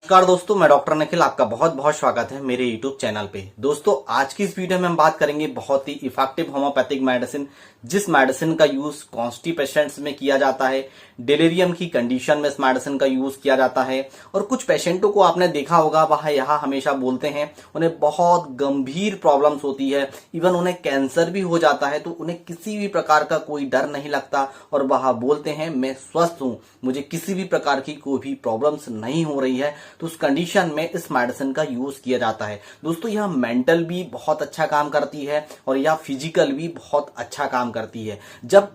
नमस्कार दोस्तों, मैं डॉक्टर निखिल। आपका बहुत बहुत स्वागत है मेरे यूट्यूब चैनल पे। दोस्तों, आज की इस वीडियो में हम बात करेंगे बहुत ही इफेक्टिव होम्योपैथिक मेडिसिन, जिस मेडिसिन का यूज कॉन्स्टिपेशंस में किया जाता है, डिलीरियम की कंडीशन में इस मेडिसिन का यूज किया जाता है। और कुछ पेशेंटों को आपने देखा होगा, वह यहाँ हमेशा बोलते हैं उन्हें बहुत गंभीर प्रॉब्लम्स होती है, इवन उन्हें कैंसर भी हो जाता है, तो उन्हें किसी भी प्रकार का कोई डर नहीं लगता और वह बोलते हैं मैं स्वस्थ हूं, मुझे किसी भी प्रकार की कोई भी प्रॉब्लम्स नहीं हो रही है। तो उस कंडीशन में इस मेडिसिन का यूज किया जाता है। दोस्तों, यह मेंटल भी बहुत अच्छा काम करती है और यह फिजिकल भी बहुत अच्छा काम करती है। जब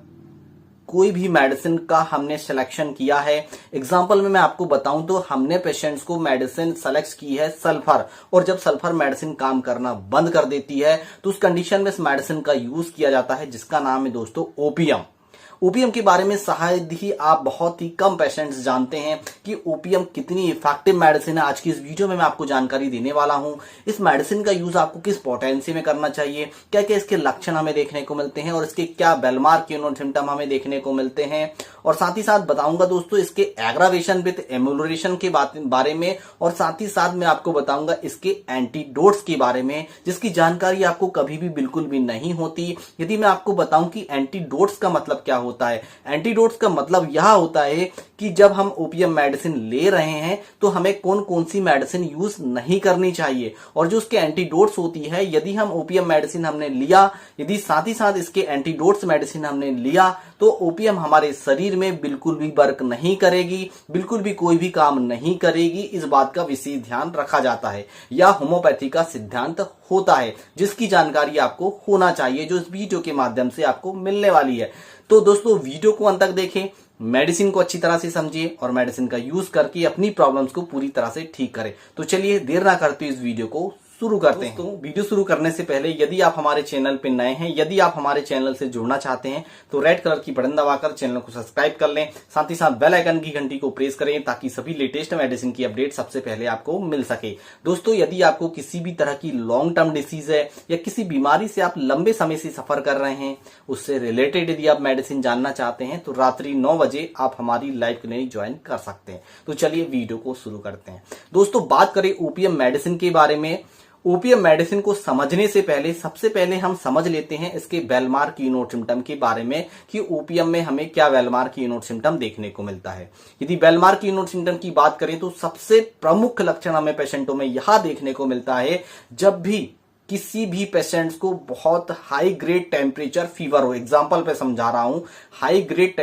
कोई भी मेडिसिन का हमने सिलेक्शन किया है, एग्जांपल में मैं आपको बताऊं तो हमने पेशेंट्स को मेडिसिन सेलेक्ट की है सल्फर, और जब सल्फर मेडिसिन काम करना बंद कर देती है तो उस कंडीशन में इस मेडिसिन का यूज किया जाता है, जिसका नाम है दोस्तों ओपियम। ओपीएम के बारे में शायद ही आप बहुत ही कम पेशेंट्स जानते हैं कि ओपीएम कितनी इफेक्टिव मेडिसिन है। आज की इस वीडियो में मैं आपको जानकारी देने वाला हूं। इस मेडिसिन का यूज आपको किस पोटेंसी में करना चाहिए, क्या क्या इसके लक्षण हमें देखने को मिलते हैं और इसके क्या बेलमार्क सिम्टम हमें देखने को मिलते हैं, और साथ ही साथ बताऊंगा दोस्तों इसके एग्रावेशन विद एम्यूलरेशन के बारे में, और साथ ही साथ मैं आपको बताऊंगा इसके एंटीडोट्स के बारे में, जिसकी जानकारी आपको कभी भी बिल्कुल भी नहीं होती। यदि मैं आपको बताऊं कि एंटीडोट्स का मतलब क्या होता है, एंटीडोट्स का मतलब यह होता है कि जब हम ओपीएम मेडिसिन ले रहे हैं तो हमें कौन कौन सी मेडिसिन यूज नहीं करनी चाहिए, और जो उसके एंटीडोट्स होती है, यदि हम ओपीएम मेडिसिन हमने लिया, यदि साथ ही साथ इसके एंटीडोट्स मेडिसिन हमने लिया, तो ओपीएम हमारे शरीर में बिल्कुल भी वर्क नहीं करेगी, बिल्कुल भी कोई भी काम नहीं करेगी। इस बात का विशेष ध्यान रखा जाता है। यह होम्योपैथी का सिद्धांत होता है, जिसकी जानकारी आपको होना चाहिए, जो इस वीडियो के माध्यम से आपको मिलने वाली है। तो दोस्तों, वीडियो को अंत तक देखें, मेडिसिन को अच्छी तरह से समझिए और मेडिसिन का यूज करके अपनी प्रॉब्लम्स को पूरी तरह से ठीक करें। तो चलिए देर ना करते इस वीडियो को शुरू करते हैं। दोस्तों, वीडियो शुरू करने से पहले यदि आप हमारे चैनल पे नए हैं, यदि आप हमारे चैनल से जुड़ना चाहते हैं, तो रेड कलर की बटन दबाकर चैनल को सब्सक्राइब कर लें। साथ ही साथ बेल आइकन की घंटी को प्रेस करें, ताकि सभी लेटेस्ट मेडिसिन की अपडेट सबसे पहले आपको मिल सके। दोस्तों, यदि आपको किसी भी तरह की लॉन्ग टर्म डिसीज है या किसी बीमारी से आप लंबे समय से सफर कर रहे हैं, उससे रिलेटेड यदि आप मेडिसिन जानना चाहते हैं, तो रात्रि 9 बजे आप हमारी लाइव क्लिनिक ज्वाइन कर सकते हैं। तो चलिए वीडियो को शुरू करते हैं। दोस्तों, बात करें ओपीएम मेडिसिन के बारे में। ओपीएम मेडिसिन को समझने से पहले सबसे पहले हम समझ लेते हैं इसके बेलमार्क कीनोट सिम्टम के बारे में, कि ओपीएम में हमें क्या बेलमार्क कीनोट सिम्टम देखने को मिलता है। यदि बेलमार्क कीनोट सिम्टम की बात करें तो सबसे प्रमुख लक्षण हमें पेशेंटों में यह देखने को मिलता है, जब भी किसी भी पेशेंट्स को बहुत हाई ग्रेड टेम्परेचर फीवर हो, एग्जांपल पे समझा रहा हूं, high grade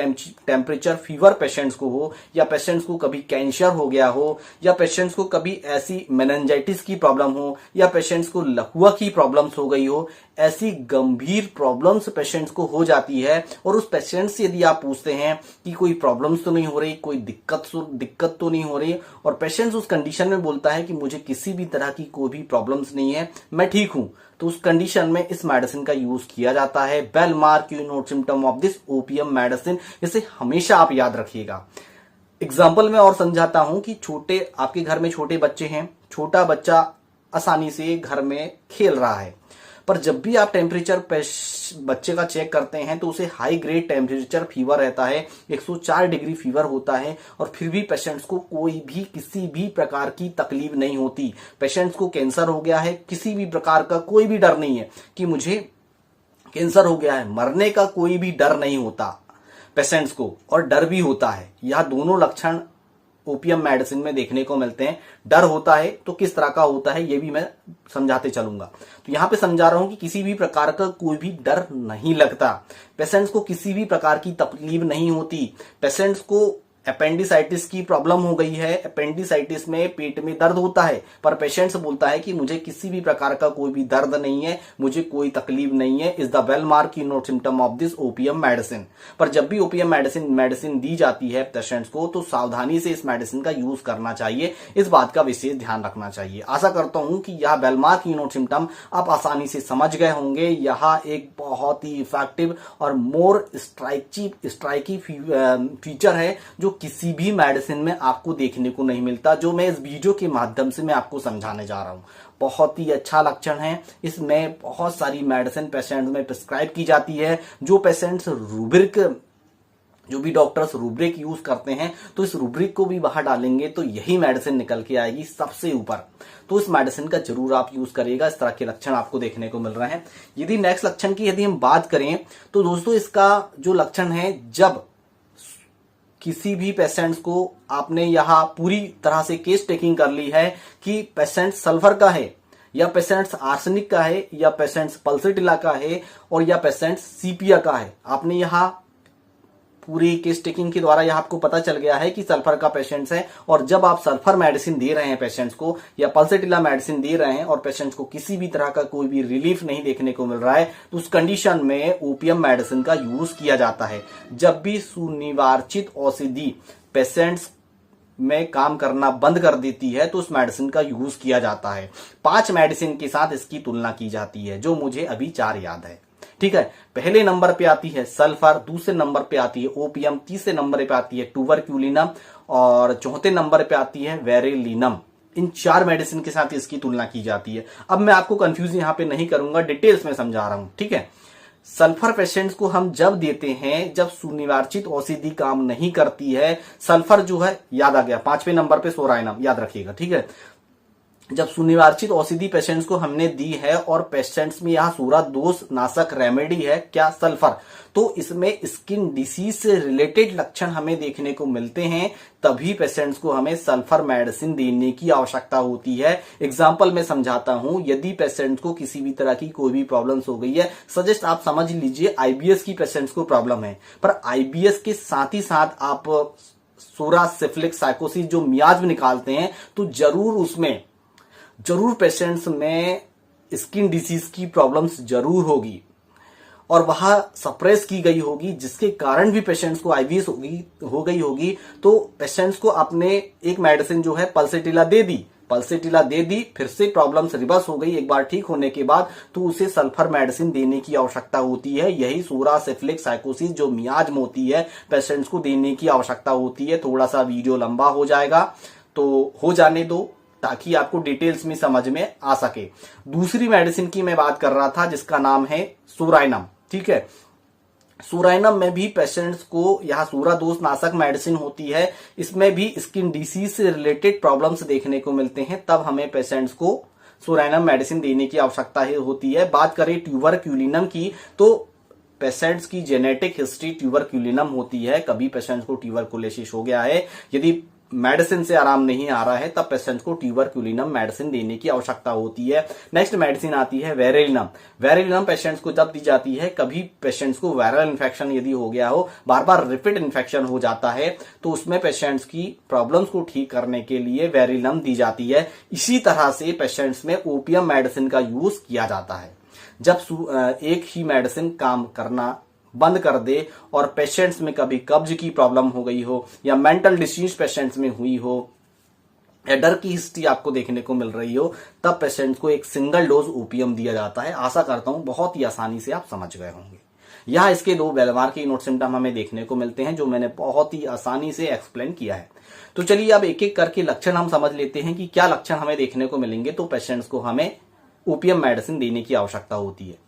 temperature fever patients को हो, या पेशेंट्स को कभी कैंसर हो गया हो, या पेशेंट्स को कभी ऐसी मेनिंजाइटिस की प्रॉब्लम हो, या पेशेंट्स को लकवा की प्रॉब्लम्स हो गई हो, ऐसी गंभीर प्रॉब्लम्स पेशेंट्स को हो जाती है, और उस पेशेंट से यदि आप पूछते हैं कि कोई प्रॉब्लम्स तो नहीं हो रही, कोई दिक्कत तो नहीं हो रही, और पेशेंट्स उस कंडीशन में बोलता है कि मुझे किसी भी तरह की कोई भी प्रॉब्लम्स नहीं है, मैं ठीक हूं, तो उस कंडीशन में इस मेडिसिन का यूज किया जाता है। Well mark keynote symptom of this OPM medicine, इसे हमेशा आप याद रखिएगा। एग्जाम्पल में और समझाता हूं कि आपके घर में छोटे बच्चे हैं, छोटा बच्चा आसानी से घर में खेल रहा है, पर जब भी आप टेम्परेचर बच्चे का चेक करते हैं तो उसे हाई ग्रेड टेम्परेचर फीवर रहता है, 104 डिग्री फीवर होता है, और फिर भी पेशेंट्स को कोई भी किसी भी प्रकार की तकलीफ नहीं होती। पेशेंट्स को कैंसर हो गया है, किसी भी प्रकार का कोई भी डर नहीं है कि मुझे कैंसर हो गया है, मरने का कोई भी डर नहीं होता पेशेंट्स को, और डर भी होता है। यह दोनों लक्षण ओपीएम मेडिसिन में देखने को मिलते हैं। डर होता है तो किस तरह का होता है, ये भी मैं समझाते चलूंगा। तो यहां पे समझा रहा हूं कि किसी भी प्रकार का कोई भी डर नहीं लगता, पेशेंट्स को किसी भी प्रकार की तकलीफ नहीं होती। पेशेंट्स को अपेंडिसाइटिस की प्रॉब्लम हो गई है, अपेंडिसाइटिस में पेट में दर्द होता है, पर पेशेंट्स बोलता है कि मुझे किसी भी प्रकार का कोई भी दर्द नहीं है, मुझे कोई तकलीफ नहीं है, is the well mark keynote symptom of this OPM medicine. पर जब भी ओपीएम मेडिसिन दी जाती है पेशेंट्स को, तो सावधानी से इस मेडिसिन का यूज करना चाहिए, इस बात का विशेष ध्यान रखना चाहिए। आशा करता हूं कि यह वेल मार्क कीनोट सिम्टम आप आसानी से समझ गए होंगे। यह एक बहुत ही इफेक्टिव और मोर स्ट्राइकी फीचर है, जो किसी भी मेडिसिन में आपको देखने को नहीं मिलता, जो मैं इस वीडियो के माध्यम से मैं आपको समझाने जा रहा हूं। बहुत ही अच्छा लक्षण है। इसमें बहुत सारी मेडिसिन पेशेंट में प्रिस्क्राइब की जाती है। जो पेशेंट्स रूब्रिक जो भी डॉक्टर्स रूब्रिक यूज करते हैं तो इस रूब्रिक को भी बाहर डालेंगे तो यही मेडिसिन निकल के आएगी सबसे ऊपर। तो इस मेडिसिन का जरूर आप यूज करिएगा। इस तरह के लक्षण आपको देखने को मिल रहे हैं। यदि नेक्स्ट लक्षण की यदि हम बात करें तो दोस्तों इसका जो लक्षण है, जब किसी भी पेशेंट्स को आपने यहां पूरी तरह से केस टेकिंग कर ली है कि पेशेंट सल्फर का है या पेशेंट्स आर्सेनिक का है या पेशेंट्स पल्सेटिला का है और या पेशेंट्स सीपिया का है, आपने यहां पूरी केस टेकिंग के द्वारा यह आपको पता चल गया है कि सल्फर का पेशेंट्स है। और जब आप सल्फर मेडिसिन दे रहे हैं पेशेंट्स को या पल्सेटिला मेडिसिन दे रहे हैं और पेशेंट्स को किसी भी तरह का कोई भी रिलीफ नहीं देखने को मिल रहा है तो उस कंडीशन में ओपीएम मेडिसिन का यूज किया जाता है। जब भी सुनिवार्चित औषधि पेशेंट्स में काम करना बंद कर देती है तो उस मेडिसिन का यूज किया जाता है। 5 मेडिसिन के साथ इसकी तुलना की जाती है, जो मुझे अभी 4 याद है। ठीक है, पहले नंबर पे आती है सल्फर, दूसरे नंबर पे आती है ओपियम, तीसरे नंबर पे आती है ट्यूबरक्यूलिनम और चौथे नंबर पे आती है वेरेलिनम। इन 4 मेडिसिन के साथ इसकी तुलना की जाती है। अब मैं आपको कंफ्यूज यहां पे नहीं करूंगा, डिटेल्स में समझा रहा हूं। ठीक है, सल्फर पेशेंट्स को हम जब देते हैं जब सुनिवार्चित औषधि काम नहीं करती है। सल्फर जो है याद आ गया, 5वें नंबर पे सोराइनम, याद रखिएगा। ठीक है, जब सुनिवार्चित औषधि पेशेंट्स को हमने दी है और पेशेंट्स में यह सूरा दोष नाशक रेमेडी है क्या, सल्फर, तो इसमें स्किन डिसीज से रिलेटेड लक्षण हमें देखने को मिलते हैं, तभी पेशेंट्स को हमें सल्फर मेडिसिन देने की आवश्यकता होती है। एग्जांपल में समझाता हूं, यदि पेशेंट्स को किसी भी तरह की कोई भी प्रॉब्लम्स हो गई है, सजेस्ट आप समझ लीजिए आईबीएस की पेशेंट्स को प्रॉब्लम है, पर आईबीएस के साथ ही साथ आप सूरा सिफिलिक साइकोसिस जो मियाज में निकालते हैं तो जरूर पेशेंट्स में स्किन डिसीज की प्रॉब्लम्स जरूर होगी और वह सप्रेस की गई होगी, जिसके कारण भी पेशेंट्स को आईबीएस हो गई होगी। तो पेशेंट्स को आपने एक मेडिसिन जो है पल्सेटिला दे दी, फिर से प्रॉब्लम्स रिवर्स हो गई एक बार ठीक होने के बाद, तो उसे सल्फर मेडिसिन देने की आवश्यकता होती है। यही सूरा सिफिलिक साइकोसिस जो मियाज में होती है पेशेंट्स को देने की आवश्यकता होती है। थोड़ा सा वीडियो लंबा हो जाएगा तो हो जाने दो, ताकि आपको डिटेल्स में समझ में आ सके। दूसरी मेडिसिन की मैं बात कर रहा था जिसका नाम है सोराइनम। ठीक है, सोराइनम में भी पेशेंट्स को यह सूरा दोष नाशक मेडिसिन होती है, इसमें भी स्किन डिसीज से रिलेटेड प्रॉब्लम्स देखने को मिलते हैं, तब हमें पेशेंट्स को सोराइनम मेडिसिन देने की आवश्यकता होती है। बात करें ट्यूबरक्यूलिनम की तो पेशेंट्स की जेनेटिक हिस्ट्री ट्यूबरक्यूलिनम होती है, कभी पेशेंट्स को ट्यूबरकुलोसिस हो गया है, यदि मेडिसिन से आराम नहीं आ रहा है तब पेशेंट्स को ट्यूबरक्यूलिनम मेडिसिन देने की आवश्यकता होती है। नेक्स्ट मेडिसिन आती है वेरेलिनम पेशेंट्स को जब दी जाती है, कभी पेशेंट्स को वायरल इन्फेक्शन यदि हो गया हो, बार बार रिपीट इन्फेक्शन हो जाता है, तो उसमें पेशेंट्स की प्रॉब्लम्स को ठीक करने के लिए वेरेलिनम दी जाती है। इसी तरह से पेशेंट्स में ओपियम मेडिसिन का यूज किया जाता है। जब एक ही मेडिसिन काम करना बंद कर दे और पेशेंट्स में कभी कब्ज की प्रॉब्लम हो गई हो या मेंटल डिसीज पेशेंट्स में हुई हो या डर की हिस्ट्री आपको देखने को मिल रही हो, तब पेशेंट्स को एक सिंगल डोज ओपीएम दिया जाता है। आशा करता हूं बहुत ही आसानी से आप समझ गए होंगे। यहां इसके 2 बेलमार के नोट सिम्टम हमें देखने को मिलते हैं जो मैंने बहुत ही आसानी से एक्सप्लेन किया है। तो चलिए अब एक एक करके लक्षण हम समझ लेते हैं कि क्या लक्षण हमें देखने को मिलेंगे तो पेशेंट्स को हमें ओपीएम मेडिसिन देने की आवश्यकता होती है।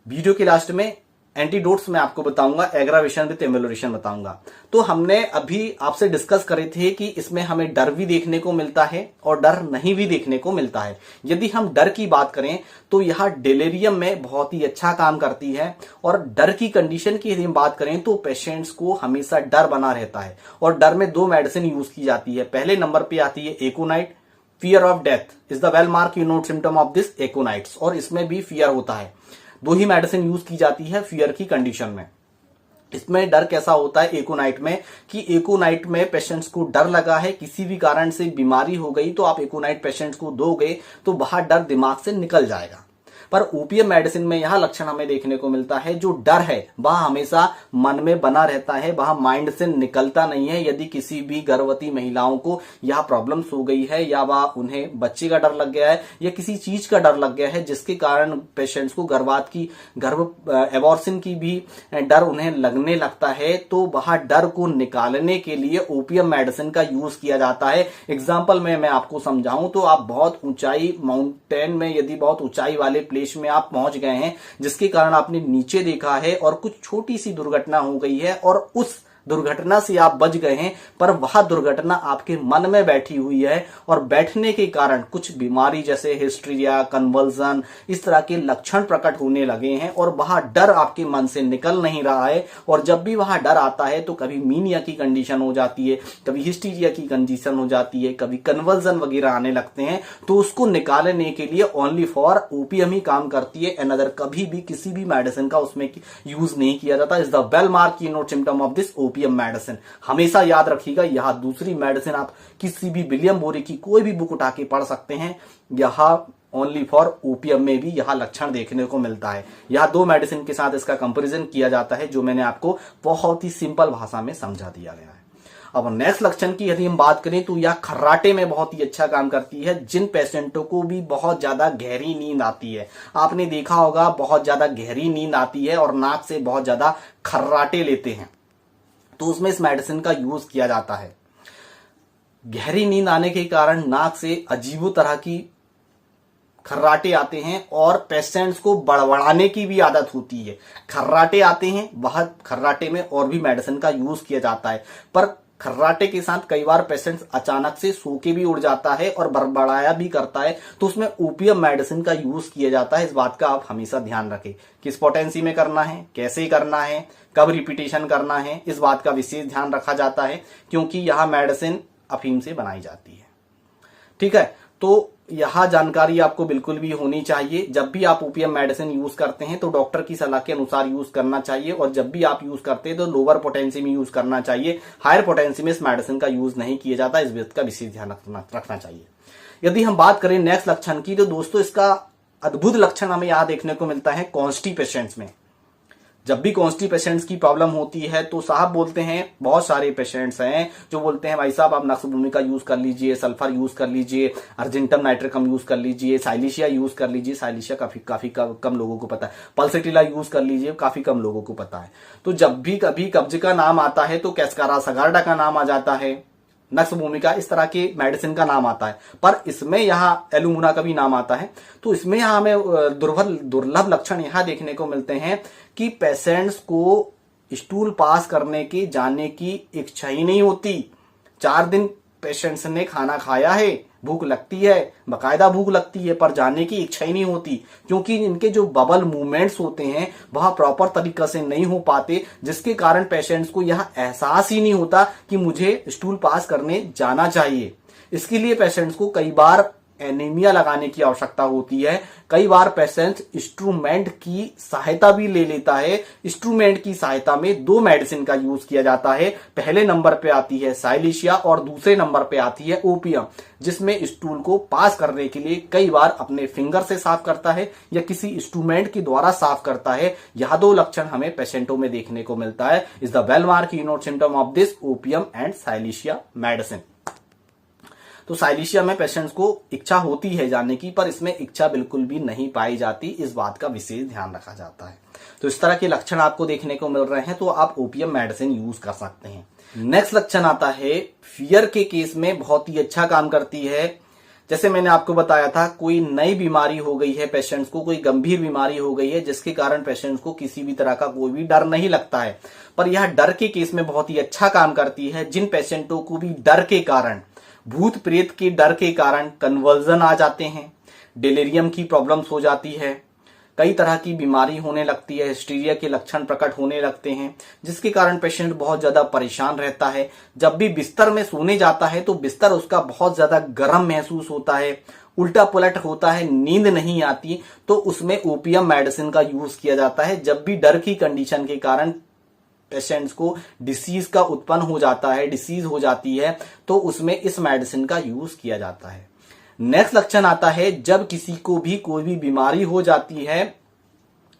वीडियो के लास्ट में एंटीडोट्स मैं आपको बताऊंगा, एग्रावेशन विद एमेलोरेशन बताऊंगा। तो हमने अभी आपसे डिस्कस करे थे कि इसमें हमें डर भी देखने को मिलता है और डर नहीं भी देखने को मिलता है। यदि हम डर की बात करें तो यह डेलेरियम में बहुत ही अच्छा काम करती है, और डर की कंडीशन की यदि हम बात करें तो पेशेंट्स को हमेशा डर बना रहता है, और डर में 2 मेडिसिन यूज की जाती है। पहले नंबर पे आती है aconite, fear of death is the well mark you note symptom of this aconites, और इसमें भी फियर होता है। 2 ही मेडिसिन यूज की जाती है फियर की कंडीशन में। इसमें डर कैसा होता है एकोनाइट में कि एकोनाइट में पेशेंट्स को डर लगा है, किसी भी कारण से बीमारी हो गई तो आप एकोनाइट पेशेंट्स को दोगे तो बाहर डर दिमाग से निकल जाएगा। पर ओपीएम मेडिसिन में यह लक्षण हमें देखने को मिलता है, जो डर है वह हमेशा मन में बना रहता है, वह माइंड से निकलता नहीं है। यदि किसी भी गर्भवती महिलाओं को यह प्रॉब्लम्स हो गई है या वह उन्हें बच्चे का डर लग गया है या किसी चीज का डर लग गया है जिसके कारण पेशेंट्स को एबॉर्शन की भी डर उन्हें लगने लगता है, तो वह डर को निकालने के लिए ओपीएम मेडिसिन का यूज किया जाता है। एग्जाम्पल में मैं आपको समझाऊं तो आप बहुत ऊंचाई माउंटेन में यदि बहुत ऊंचाई वाले प्लेस स्टेज में आप पहुंच गए हैं जिसके कारण आपने नीचे देखा है और कुछ छोटी सी दुर्घटना हो गई है और उस दुर्घटना से आप बच गए हैं, पर वह दुर्घटना आपके मन में बैठी हुई है और बैठने के कारण कुछ बीमारी जैसे हिस्ट्रिया, कन्वर्जन, इस तरह के लक्षण प्रकट होने लगे हैं और वह डर आपके मन से निकल नहीं रहा है। और जब भी वह डर आता है तो कभी मीनिया की कंडीशन हो जाती है, कभी हिस्टीरिया की कंडीशन हो जाती है, कभी कन्वर्जन वगैरह आने लगते हैं, तो उसको निकालने के लिए ओनली फॉर ओपीएम ही काम करती है। अनदर कभी भी किसी भी मेडिसिन का उसमें यूज नहीं किया जाता। Is the well mark keynote symptom of this OPM medicine. हमेशा याद रखिएगा, यह दूसरी मेडिसिन आप किसी भी विलियम बोरे की कोई भी बुक उठा के पढ़ सकते हैं, यह ओनली फॉर ओपीएम में भी यह लक्षण देखने को मिलता है। यह दो मेडिसिन के साथ इसका कंपैरिजन किया जाता है जो मैंने आपको बहुत ही सिंपल भाषा में समझा दिया गया है। अब नेक्स्ट लक्षण की यदि हम बात करें तो यह खर्राटे में बहुत ही अच्छा काम करती है। जिन पेशेंटों को भी बहुत ज्यादा गहरी नींद आती है, आपने देखा होगा बहुत ज्यादा गहरी नींद आती है और नाक से बहुत ज्यादा खर्राटे लेते हैं, तो उसमें इस मेडिसिन का यूज किया जाता है। गहरी नींद आने के कारण नाक से अजीबो तरह की खर्राटे आते हैं और पेशेंट्स को बड़बड़ाने की भी आदत होती है। खर्राटे आते हैं, वह खर्राटे में और भी मेडिसिन का यूज किया जाता है, पर खर्राटे के साथ कई बार पेशेंट्स अचानक से सो के भी उड़ जाता है और बड़बड़ाया भी करता है, तो उसमें ओपीएम मेडिसिन का यूज किया जाता है। इस बात का आप हमेशा ध्यान रखें, किस पोटेंसी में करना है, कैसे करना है, कब रिपीटेशन करना है, इस बात का विशेष ध्यान रखा जाता है क्योंकि यह मेडिसिन अफीम से बनाई जाती है। ठीक है, तो यह जानकारी आपको बिल्कुल भी होनी चाहिए। जब भी आप ओपीएम मेडिसिन यूज करते हैं तो डॉक्टर की सलाह के अनुसार यूज करना चाहिए और जब भी आप यूज करते हैं तो लोअर पोटेंसी में यूज करना चाहिए। हायर पोटेंसी में इस मेडिसिन का यूज नहीं किया जाता, इस बात का विशेष ध्यान रखना चाहिए। यदि हम बात करें नेक्स्ट लक्षण की, तो दोस्तों इसका अद्भुत लक्षण हमें यहां देखने को मिलता है कॉन्स्टिपेशंस में। जब भी कॉन्स्टिपेशंस की प्रॉब्लम होती है तो साहब बोलते हैं, बहुत सारे पेशेंट्स हैं जो बोलते हैं भाई साहब आप नक्स भूमि का यूज कर लीजिए, सल्फर यूज कर लीजिए, अर्जेंटम नाइट्रिकम यूज कर लीजिए, साइलिशिया यूज कर लीजिए। साइलिशिया काफी कम लोगों को पता है। पल्सेटिला यूज कर लीजिए, काफी कम लोगों को पता है। तो जब भी कभी कब्ज का नाम आता है तो कैस्कारा सगार्डा का नाम आ जाता है, नक्स भूमिका, इस तरह के मेडिसिन का नाम आता है, पर इसमें यहाँ एलुमुना का भी नाम आता है। तो इसमें यहाँ हमें दुर्लभ लक्षण यहाँ देखने को मिलते हैं कि पेशेंट्स को स्टूल पास करने की जाने की इच्छा ही नहीं होती। 4 दिन पेशेंट्स ने खाना खाया है, भूख लगती है, बकायदा भूख लगती है, पर जाने की इच्छा ही नहीं होती क्योंकि इनके जो बबल मूवमेंट्स होते हैं वह प्रॉपर तरीका से नहीं हो पाते, जिसके कारण पेशेंट्स को यह एहसास ही नहीं होता कि मुझे स्टूल पास करने जाना चाहिए। इसके लिए पेशेंट्स को कई बार एनीमिया लगाने की आवश्यकता होती है। कई बार पेशेंट इंस्ट्रूमेंट की सहायता भी ले लेता है। इंस्ट्रूमेंट की सहायता में 2 मेडिसिन का यूज किया जाता है। पहले नंबर पे आती है साइलिशिया और दूसरे नंबर पे आती है ओपीएम, जिसमें स्टूल को पास करने के लिए कई बार अपने फिंगर से साफ करता है या किसी इंस्ट्रूमेंट के द्वारा साफ करता है। यह 2 लक्षण हमें पेशेंटों में देखने को मिलता है। Is the well mark keynote symptom of this OPM and silicea medicine. तो साइलिशिया में पेशेंट्स को इच्छा होती है जाने की, पर इसमें इच्छा बिल्कुल भी नहीं पाई जाती, इस बात का विशेष ध्यान रखा जाता है। तो इस तरह के लक्षण आपको देखने को मिल रहे हैं तो आप ओपीएम मेडिसिन यूज कर सकते हैं। नेक्स्ट लक्षण आता है फियर के केस में बहुत ही अच्छा काम करती है। जैसे मैंने आपको बताया था, कोई नई बीमारी हो गई है पेशेंट्स को, कोई गंभीर बीमारी हो गई है जिसके कारण पेशेंट्स को किसी भी तरह का कोई भी डर नहीं लगता है, पर यह डर के केस में बहुत ही अच्छा काम करती है। जिन पेशेंटों को भी डर के कारण, भूत प्रेत के डर के कारण कन्वर्जन आ जाते हैं, डिलीरियम की प्रॉब्लम्स हो जाती है, कई तरह की बीमारी होने लगती है, हिस्टीरिया के लक्षण प्रकट होने लगते हैं, जिसके कारण पेशेंट बहुत ज्यादा परेशान रहता है। जब भी बिस्तर में सोने जाता है तो बिस्तर उसका बहुत ज्यादा गर्म महसूस होता है, उल्टा पुलट होता है, नींद नहीं आती, तो उसमें ओपीएम मेडिसिन का यूज किया जाता है। जब भी डर की कंडीशन के कारण पेशेंट्स को डिसीज का उत्पन्न हो जाता है, डिसीज हो जाती है, तो उसमें इस मेडिसिन का यूज किया जाता है। नेक्स्ट लक्षण आता है जब किसी को भी कोई भी बीमारी हो जाती है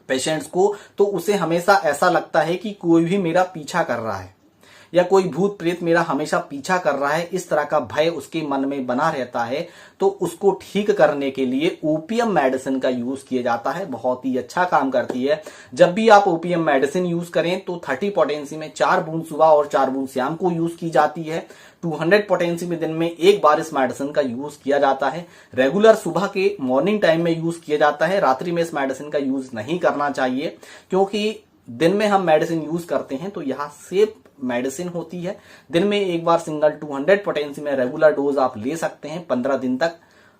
पेशेंट्स को, तो उसे हमेशा ऐसा लगता है कि कोई भी मेरा पीछा कर रहा है या कोई भूत प्रेत मेरा हमेशा पीछा कर रहा है, इस तरह का भय उसके मन में बना रहता है, तो उसको ठीक करने के लिए ओपीएम मेडिसिन का यूज किया जाता है। बहुत ही अच्छा काम करती है। जब भी आप ओपीएम मेडिसिन यूज करें तो 30 पोटेंसी में 4 बूंद सुबह और 4 बूंद शाम को यूज की जाती है। 200 पोटेंसी में दिन में एक बार इस मेडिसिन का यूज किया जाता है। रेगुलर सुबह के मॉर्निंग टाइम में यूज किया जाता है। रात्रि में इस मेडिसिन का यूज नहीं करना चाहिए, क्योंकि दिन में हम मेडिसिन यूज करते हैं तो यह सेफ मेडिसिन होती है। दिन में एक बार सिंगल 200 पोटेंसी में रेगुलर डोज आप ले सकते हैं। 15 दिन तक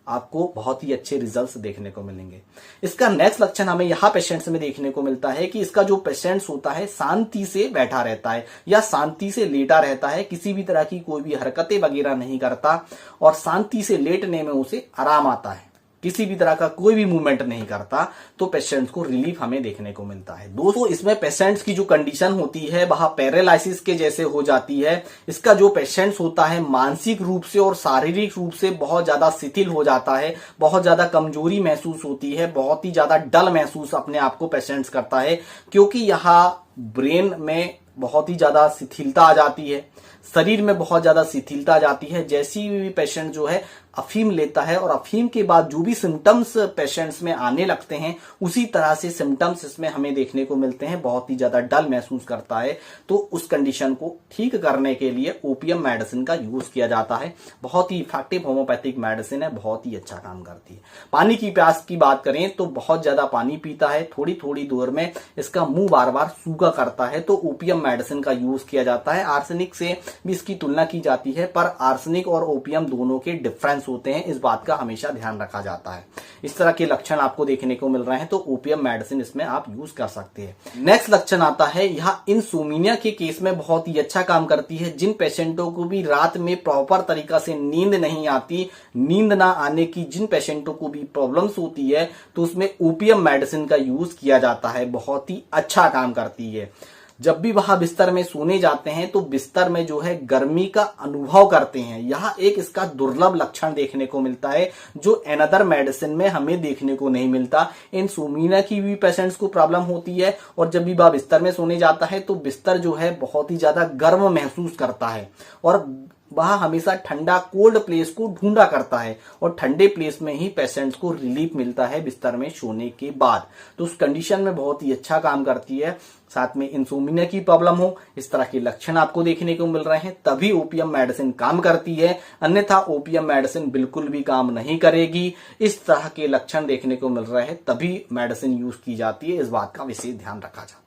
आपको बहुत ही अच्छे रिजल्ट्स देखने को मिलेंगे। इसका नेक्स्ट लक्षण हमें यहाँ पेशेंट्स में देखने को मिलता है कि इसका जो पेशेंट्स होता है शांति से बैठा रहता है या शांति से लेटा रहता है, किसी भी तरह की कोई भी हरकतें वगैरह नहीं करता और शांति से लेटने में उसे आराम आता है, किसी भी तरह का कोई भी मूवमेंट नहीं करता, तो पेशेंट्स को रिलीफ हमें देखने को मिलता है। दोस्तों, इसमें पेशेंट्स की जो कंडीशन होती है वह पैरालिसिस के जैसे हो जाती है। इसका जो पेशेंट्स होता है मानसिक रूप से और शारीरिक रूप से बहुत ज्यादा शिथिल हो जाता है, बहुत ज्यादा कमजोरी महसूस होती है, बहुत ही ज्यादा डल महसूस अपने आप को पेशेंट्स करता है, क्योंकि यहाँ ब्रेन में बहुत ही ज्यादा शिथिलता आ जाती है, शरीर में बहुत ज्यादा शिथिलता आ जाती है। जैसी भी पेशेंट जो है अफीम लेता है और अफीम के बाद जो भी सिम्टम्स पेशेंट्स में आने लगते हैं उसी तरह से सिम्टम्स इसमें हमें देखने को मिलते हैं। बहुत ही ज्यादा डल महसूस करता है, तो उस कंडीशन को ठीक करने के लिए ओपीएम मेडिसिन का यूज किया जाता है। बहुत ही इफेक्टिव होम्योपैथिक मेडिसिन है, बहुत ही अच्छा काम करती है। पानी की प्यास की बात करें तो बहुत ज्यादा पानी पीता है, थोड़ी थोड़ी देर में इसका मुंह बार बार सूखा करता है, तो ओपीएम मेडिसिन का यूज किया जाता है। आर्सेनिक से भी इसकी तुलना की जाती है, पर आर्सेनिक और ओपीएम दोनों के डिफरेंस होते हैं, इस बात का हमेशा ध्यान रखा जाता है। इस तरह के लक्षण आपको देखने को मिल रहे हैं तो ओपीएम मेडिसिन इसमें आप यूज कर सकते हैं। नेक्स्ट लक्षण आता है, यह इंसोमिनिया के केस में बहुत ही अच्छा काम करती है। जिन पेशेंटों को भी रात में प्रॉपर तरीका से नींद नहीं आती, नींद ना आने की जिन पेशेंटों को भी प्रॉब्लम्स होती है, तो उसमें ओपीएम मेडिसिन का यूज किया जाता है। बहुत ही अच्छा काम करती है। जब भी वह बिस्तर में सोने जाते हैं तो बिस्तर में जो है गर्मी का अनुभव करते हैं। यह एक इसका दुर्लभ लक्षण देखने को मिलता है जो अनदर मेडिसिन में हमें देखने को नहीं मिलता। इंसोम्निया की भी पेशेंट्स को प्रॉब्लम होती है और जब भी वह बिस्तर में सोने जाता है तो बिस्तर जो है बहुत ही ज्यादा गर्म महसूस करता है और वह हमेशा ठंडा कोल्ड प्लेस को ढूंढा करता है और ठंडे प्लेस में ही पेशेंट्स को रिलीफ मिलता है बिस्तर में सोने के बाद। तो उस कंडीशन में बहुत ही अच्छा काम करती है। साथ में इंसोम्निया की प्रॉब्लम हो, इस तरह के लक्षण आपको देखने को मिल रहे हैं, तभी ओपीएम मेडिसिन काम करती है, अन्यथा ओपीएम मेडिसिन बिल्कुल भी काम नहीं करेगी। इस तरह के लक्षण देखने को मिल रहे हैं तभी मेडिसिन यूज की जाती है, इस बात का विशेष ध्यान रखा जाता है।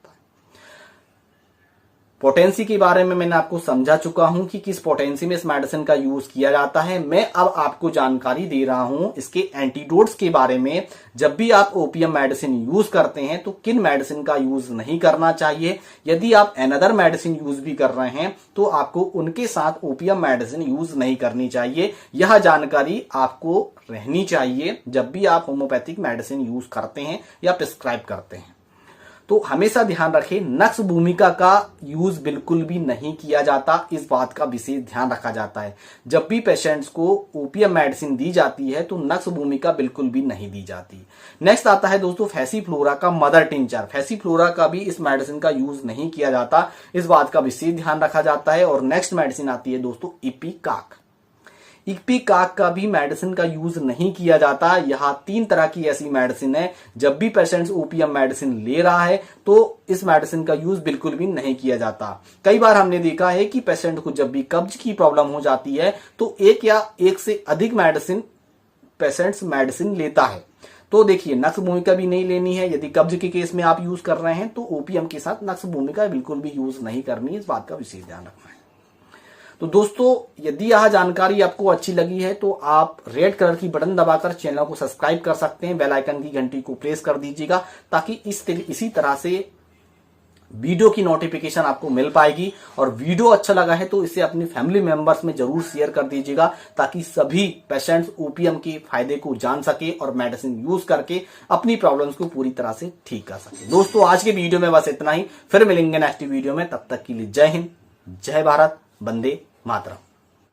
पोटेंसी के बारे में मैंने आपको समझा चुका हूं कि किस पोटेंसी में इस मेडिसिन का यूज किया जाता है। मैं अब आपको जानकारी दे रहा हूं इसके एंटीडोट्स के बारे में। जब भी आप ओपीएम मेडिसिन यूज करते हैं तो किन मेडिसिन का यूज नहीं करना चाहिए। यदि आप अनदर मेडिसिन यूज भी कर रहे हैं तो आपको उनके साथ ओपीएम मेडिसिन यूज नहीं करनी चाहिए। यह जानकारी आपको रहनी चाहिए जब भी आप होम्योपैथिक मेडिसिन यूज करते हैं या प्रिस्क्राइब करते हैं। तो हमेशा ध्यान रखें, नक्श भूमिका का यूज बिल्कुल भी नहीं किया जाता, इस बात का विशेष ध्यान रखा जाता है। जब भी पेशेंट्स को ओपीएम मेडिसिन दी जाती है तो नक्श भूमिका बिल्कुल भी नहीं दी जाती। नेक्स्ट आता है दोस्तों फैसीफ्लोरा का मदर टिंचर। फैसीफ्लोरा का भी इस मेडिसिन का यूज नहीं किया जाता, इस बात का विशेष ध्यान रखा जाता है। और नेक्स्ट मेडिसिन आती है दोस्तों इपिकाक। इपिकाक का भी मेडिसिन का यूज नहीं किया जाता। यहाँ 3 तरह की ऐसी मेडिसिन है, जब भी पेशेंट्स ओपीएम मेडिसिन ले रहा है तो इस मेडिसिन का यूज बिल्कुल भी नहीं किया जाता। कई बार हमने देखा है कि पेशेंट को जब भी कब्ज की प्रॉब्लम हो जाती है तो एक या एक से अधिक मेडिसिन पेशेंट्स मेडिसिन लेता है। तो देखिए, नक्श भूमिका भी नहीं लेनी है। यदि कब्ज के केस में आप यूज कर रहे हैं तो ओपीएम के साथ नक्श भूमिका बिल्कुल भी यूज नहीं करनी, इस बात का विशेष ध्यान रखना है। तो दोस्तों, यदि यह जानकारी आपको अच्छी लगी है तो आप रेड कलर की बटन दबाकर चैनल को सब्सक्राइब कर सकते हैं, बेल आइकन की घंटी को प्रेस कर दीजिएगा ताकि इसी तरह से वीडियो की नोटिफिकेशन आपको मिल पाएगी। और वीडियो अच्छा लगा है तो इसे अपनी फैमिली मेंबर्स में जरूर शेयर कर दीजिएगा ताकि सभी पेशेंट्स ओपीएम के फायदे को जान सके और मेडिसिन यूज करके अपनी प्रॉब्लम्स को पूरी तरह से ठीक कर सके। दोस्तों, आज के वीडियो में बस इतना ही, फिर मिलेंगे नेक्स्ट वीडियो में। तब तक के लिए जय हिंद, जय भारत, वंदे मातरम।